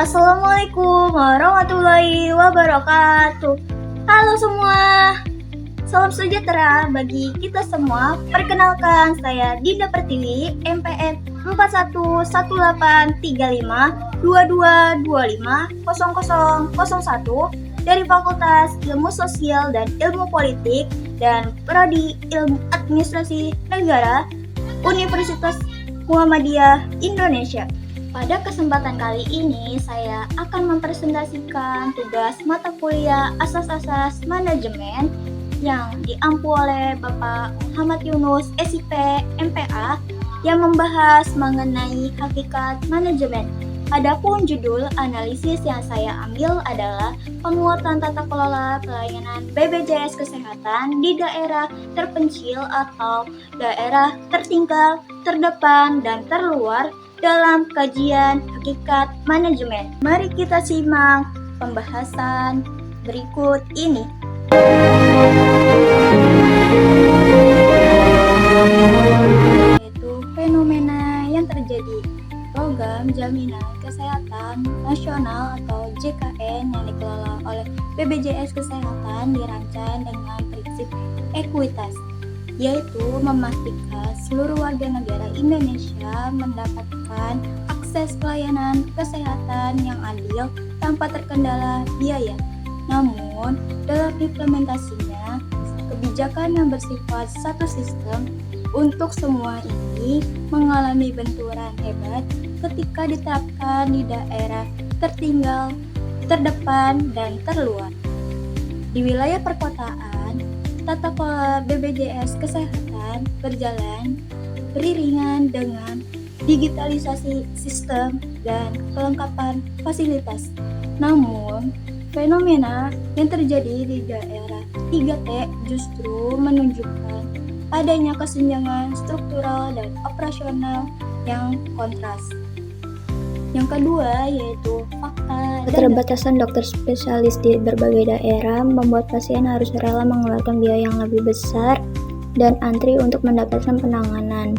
Assalamualaikum warahmatullahi wabarakatuh. Halo semua, salam sejahtera bagi kita semua. Perkenalkan, saya Dinda Pertiwi, MPN 41183522250001 dari Fakultas Ilmu Sosial dan Ilmu Politik dan Prodi Ilmu Administrasi Negara Universitas Muhammadiyah Indonesia. Pada kesempatan kali ini, saya akan mempresentasikan tugas mata kuliah Asas-Asas Manajemen yang diampu oleh Bapak Muhammad Yunus, SIP, MPA, yang membahas mengenai hakikat manajemen. Adapun judul analisis yang saya ambil adalah penguatan tata kelola pelayanan BPJS Kesehatan di daerah terpencil atau daerah tertinggal, terdepan, dan terluar dalam kajian hakikat manajemen. Mari kita simak pembahasan berikut ini. Yaitu fenomena yang terjadi. Program Jaminan Kesehatan Nasional atau JKN yang dikelola oleh BPJS Kesehatan dirancang dengan prinsip ekuitas, yaitu memastikan seluruh warga negara Indonesia mendapatkan akses pelayanan kesehatan yang adil tanpa terkendala biaya. Namun, dalam implementasinya, kebijakan yang bersifat satu sistem untuk semua ini mengalami benturan hebat ketika diterapkan di daerah tertinggal, terdepan, dan terluar. Di wilayah perkotaan, tata kelola BPJS Kesehatan berjalan beriringan dengan digitalisasi sistem dan kelengkapan fasilitas. Namun, fenomena yang terjadi di daerah 3T justru menunjukkan adanya kesenjangan struktural dan operasional yang kontras. Yang kedua yaitu fakta keterbatasan dokter spesialis di berbagai daerah membuat pasien harus rela mengeluarkan biaya yang lebih besar dan antri untuk mendapatkan penanganan.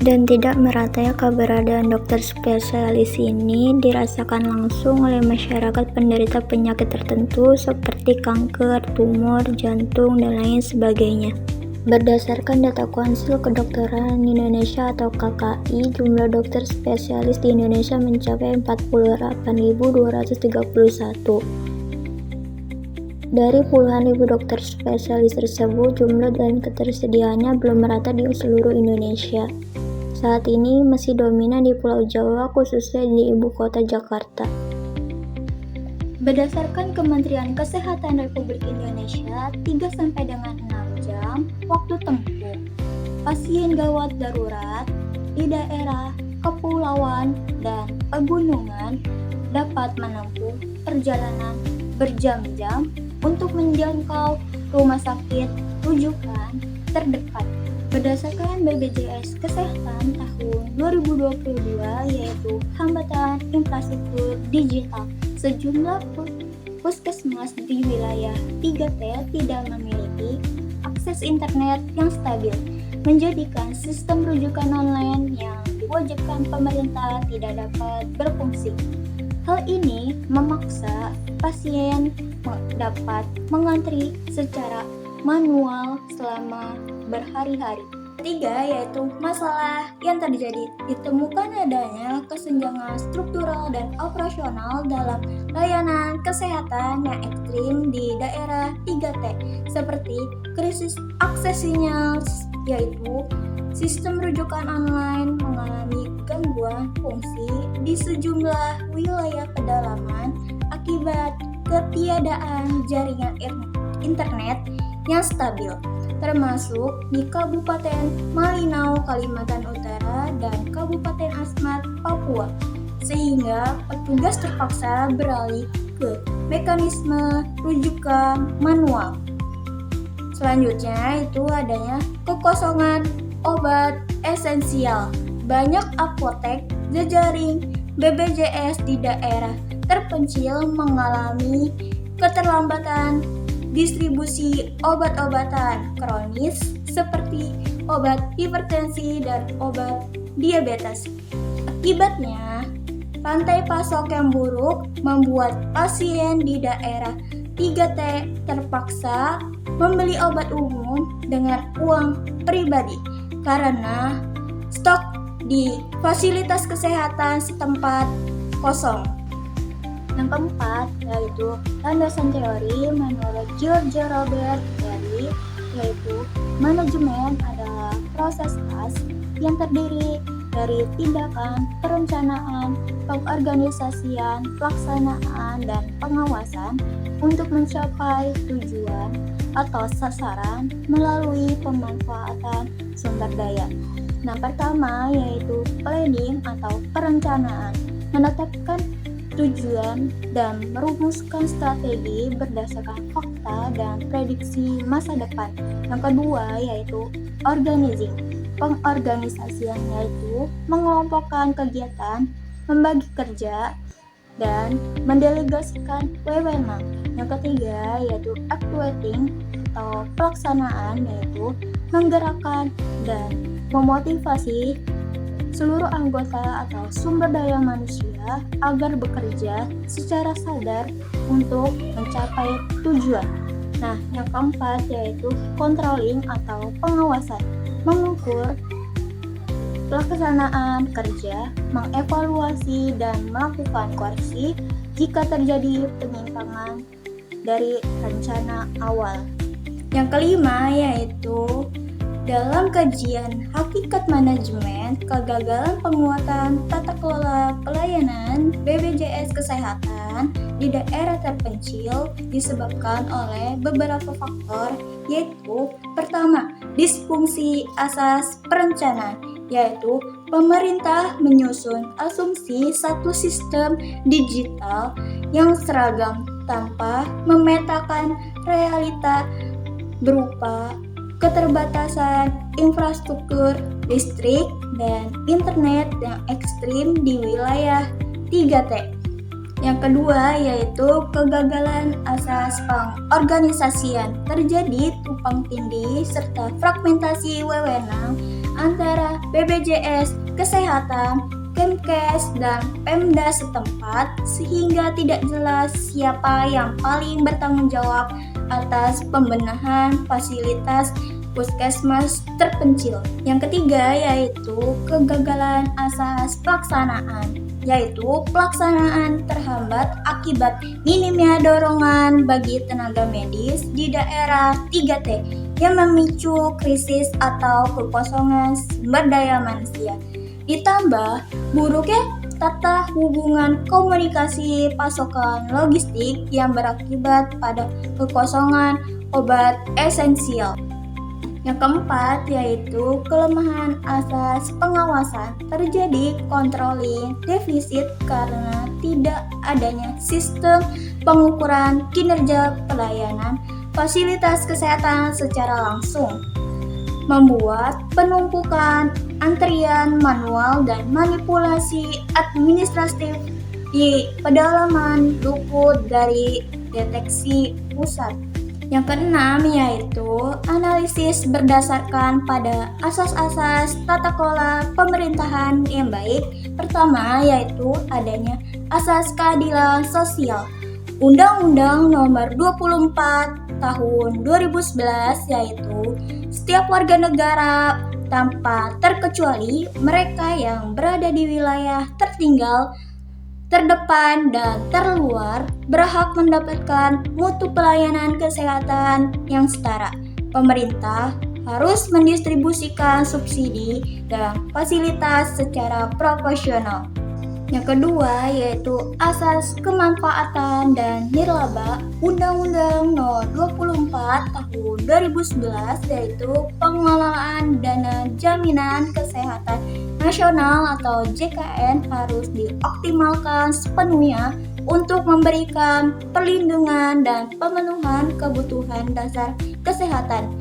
Dan tidak meratanya keberadaan dokter spesialis ini dirasakan langsung oleh masyarakat penderita penyakit tertentu seperti kanker, tumor, jantung, dan lain sebagainya. Berdasarkan data Konsil Kedokteran Indonesia atau KKI, jumlah dokter spesialis di Indonesia mencapai 48.231. Dari puluhan ribu dokter spesialis tersebut, jumlah dan ketersediaannya belum merata di seluruh Indonesia. Saat ini masih dominan di Pulau Jawa, khususnya di ibu kota Jakarta. Berdasarkan Kementerian Kesehatan Republik Indonesia, 3 sampai dengan 6 jam waktu tempuh pasien gawat darurat di daerah kepulauan dan pegunungan dapat menempuh perjalanan berjam-jam untuk menjangkau rumah sakit rujukan terdekat. Berdasarkan BPJS Kesehatan tahun 2022 yaitu hambatan infrastruktur digital, sejumlah puskesmas di wilayah 3T tidak memiliki akses internet yang stabil, menjadikan sistem rujukan online yang diwajibkan pemerintah tidak dapat berfungsi. Hal ini memaksa pasien dapat mengantri secara manual selama berhari-hari. Ketiga yaitu masalah yang terjadi ditemukan adanya kesenjangan struktural dan operasional dalam layanan kesehatan yang ekstrim di daerah 3T seperti krisis akses sinyal, yaitu sistem rujukan online mengalami gangguan fungsi di sejumlah wilayah pedalaman akibat ketiadaan jaringan internet yang stabil, termasuk di Kabupaten Malinau, Kalimantan Utara, dan Kabupaten Asmat, Papua, sehingga petugas terpaksa beralih ke mekanisme rujukan manual. Selanjutnya itu adanya kekosongan obat esensial. Banyak apotek jejaring BPJS di daerah terpencil mengalami keterlambatan distribusi obat-obatan kronis seperti obat hipertensi dan obat diabetes. Akibatnya, Rantai pasok yang buruk membuat pasien di daerah 3T terpaksa membeli obat umum dengan uang pribadi karena stok di fasilitas kesehatan setempat kosong. Yang keempat yaitu landasan teori menurut George Robert Berry, yaitu manajemen adalah proses khas yang terdiri dari tindakan, perencanaan, pengorganisasian, pelaksanaan, dan pengawasan untuk mencapai tujuan atau sasaran melalui pemanfaatan sumber daya. Nah, pertama yaitu planning atau perencanaan, menetapkan tujuan dan merumuskan strategi berdasarkan fakta dan prediksi masa depan. Yang kedua yaitu organizing, pengorganisasian, yaitu mengelompokkan kegiatan, membagi kerja, dan mendelegasikan wewenang. Yang ketiga yaitu actuating atau pelaksanaan, yaitu menggerakkan dan memotivasi seluruh anggota atau sumber daya manusia agar bekerja secara sadar untuk mencapai tujuan. Nah, yang keempat yaitu controlling atau pengawasan, mengukur pelaksanaan kerja, mengevaluasi dan melakukan koreksi jika terjadi penyimpangan dari rencana awal. Yang kelima yaitu dalam kajian hakikat manajemen, kegagalan penguatan tata kelola pelayanan BPJS Kesehatan di daerah terpencil disebabkan oleh beberapa faktor, yaitu pertama, disfungsi asas perencanaan, yaitu pemerintah menyusun asumsi satu sistem digital yang seragam tanpa memetakan realita berupa keterbatasan infrastruktur listrik dan internet yang ekstrim di wilayah 3T. Yang kedua yaitu kegagalan asas pengorganisasian, terjadi tumpang tindih serta fragmentasi wewenang antara BPJS Kesehatan, Kemkes, dan Pemda setempat sehingga tidak jelas siapa yang paling bertanggung jawab atas pembenahan fasilitas puskesmas terpencil. Yang ketiga yaitu kegagalan asas pelaksanaan, yaitu pelaksanaan terhambat akibat minimnya dorongan bagi tenaga medis di daerah 3T yang memicu krisis atau kekosongan sumber daya manusia. Ditambah buruknya tata hubungan komunikasi pasokan logistik yang berakibat pada kekosongan obat esensial. Yang keempat yaitu kelemahan asas pengawasan, terjadi controlling defisit karena tidak adanya sistem pengukuran kinerja pelayanan fasilitas kesehatan secara langsung, membuat penumpukan antrian manual dan manipulasi administratif di pedalaman luput dari deteksi pusat. Yang keenam yaitu analisis berdasarkan pada asas-asas tata kelola pemerintahan yang baik. Pertama yaitu adanya asas keadilan sosial. Undang-Undang Nomor 24 Tahun 2011 yaitu setiap warga negara tanpa terkecuali mereka yang berada di wilayah tertinggal, terdepan, dan terluar berhak mendapatkan mutu pelayanan kesehatan yang setara. Pemerintah harus mendistribusikan subsidi dan fasilitas secara proporsional. Yang kedua yaitu asas kemanfaatan dan nirlaba. Undang-Undang Nomor 24 Tahun 2011 yaitu pengelolaan dana jaminan kesehatan nasional atau JKN harus dioptimalkan sepenuhnya untuk memberikan perlindungan dan pemenuhan kebutuhan dasar kesehatan,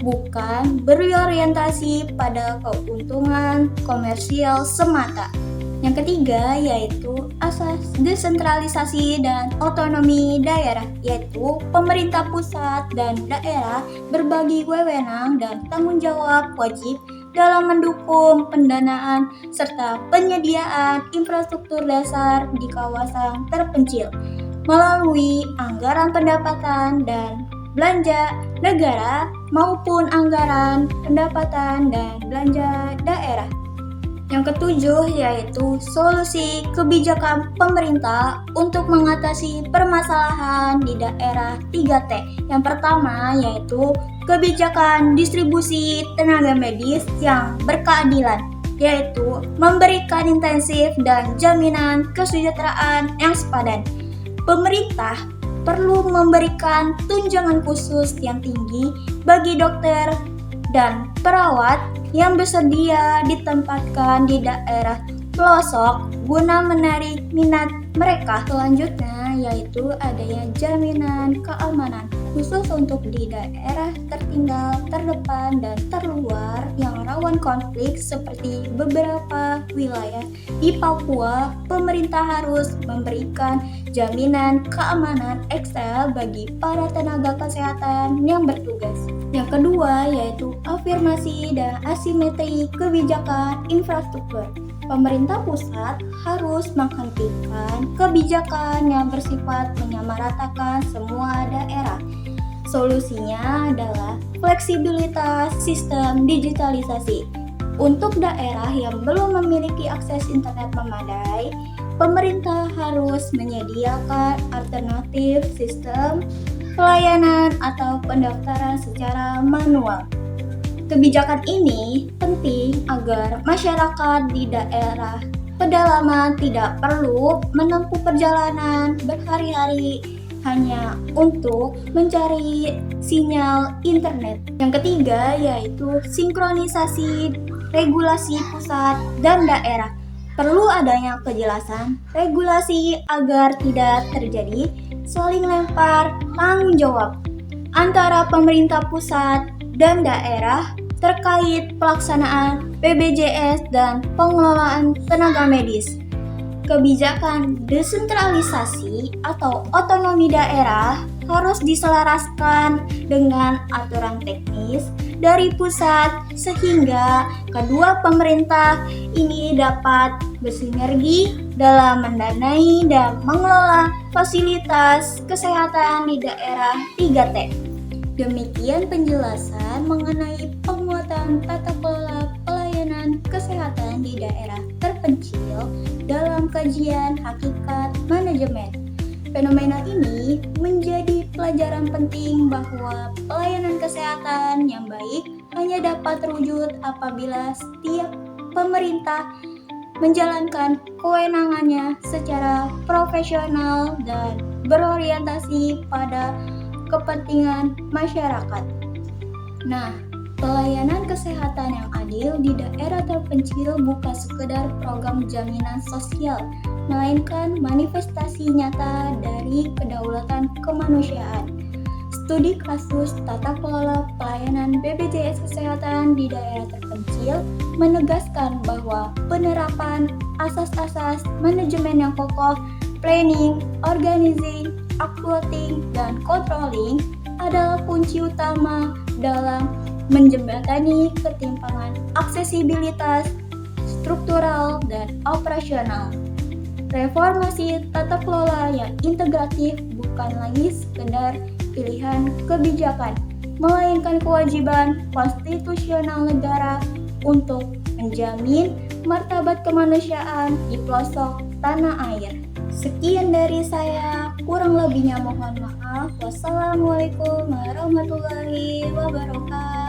bukan berorientasi pada keuntungan komersial semata. Yang ketiga yaitu asas desentralisasi dan otonomi daerah, yaitu pemerintah pusat dan daerah berbagi wewenang dan tanggung jawab wajib dalam mendukung pendanaan serta penyediaan infrastruktur dasar di kawasan terpencil melalui anggaran pendapatan dan belanja negara maupun anggaran pendapatan dan belanja daerah. Yang ketujuh yaitu solusi kebijakan pemerintah untuk mengatasi permasalahan di daerah 3T. Yang pertama yaitu kebijakan distribusi tenaga medis yang berkeadilan, yaitu memberikan intensif dan jaminan kesejahteraan yang sepadan. Pemerintah perlu memberikan tunjangan khusus yang tinggi bagi dokter dan perawat yang bersedia ditempatkan di daerah pelosok guna menarik minat mereka. Selanjutnya yaitu adanya jaminan keamanan khusus untuk di daerah tertinggal, terdepan, dan terluar yang rawan konflik seperti beberapa wilayah di Papua. Pemerintah harus memberikan jaminan keamanan ekstra bagi para tenaga kesehatan yang bertugas. Yang kedua yaitu afirmasi dan asimetri kebijakan infrastruktur. Pemerintah pusat harus menghentikan kebijakan yang bersifat menyamaratakan semua daerah. Solusinya adalah fleksibilitas sistem digitalisasi. Untuk daerah yang belum memiliki akses internet memadai, pemerintah harus menyediakan alternatif sistem pelayanan atau pendaftaran secara manual. Kebijakan ini penting agar masyarakat di daerah pedalaman tidak perlu menempuh perjalanan berhari-hari hanya untuk mencari sinyal internet. Yang ketiga yaitu sinkronisasi regulasi pusat dan daerah. Perlu adanya kejelasan regulasi agar tidak terjadi saling lempar tanggung jawab antara pemerintah pusat dan daerah terkait pelaksanaan BPJS dan pengelolaan tenaga medis. Kebijakan desentralisasi atau otonomi daerah harus diselaraskan dengan aturan teknis dari pusat sehingga kedua pemerintah ini dapat bersinergi dalam mendanai dan mengelola fasilitas kesehatan di daerah 3T. Demikian penjelasan mengenai penguatan tata kelola pelayanan kesehatan di daerah terpencil dalam kajian hakikat manajemen. Fenomena ini menjadi pelajaran penting bahwa pelayanan kesehatan yang baik hanya dapat terwujud apabila setiap pemerintah menjalankan kewenangannya secara profesional dan berorientasi pada kepentingan masyarakat. Nah, pelayanan kesehatan yang adil di daerah terpencil bukan sekedar program jaminan sosial, melainkan manifestasi nyata dari kedaulatan kemanusiaan. Studi kasus tata kelola pelayanan BPJS Kesehatan di daerah terpencil menegaskan bahwa penerapan asas-asas manajemen yang kokoh, planning, organizing, uploading, dan controlling adalah kunci utama dalam menjembatani ketimpangan aksesibilitas struktural dan operasional. Reformasi tata kelola yang integratif bukan lagi sekedar pilihan kebijakan, melainkan kewajiban konstitusional negara untuk menjamin martabat kemanusiaan di pelosok tanah air. Sekian dari saya, kurang lebihnya mohon maaf. Wassalamualaikum warahmatullahi wabarakatuh.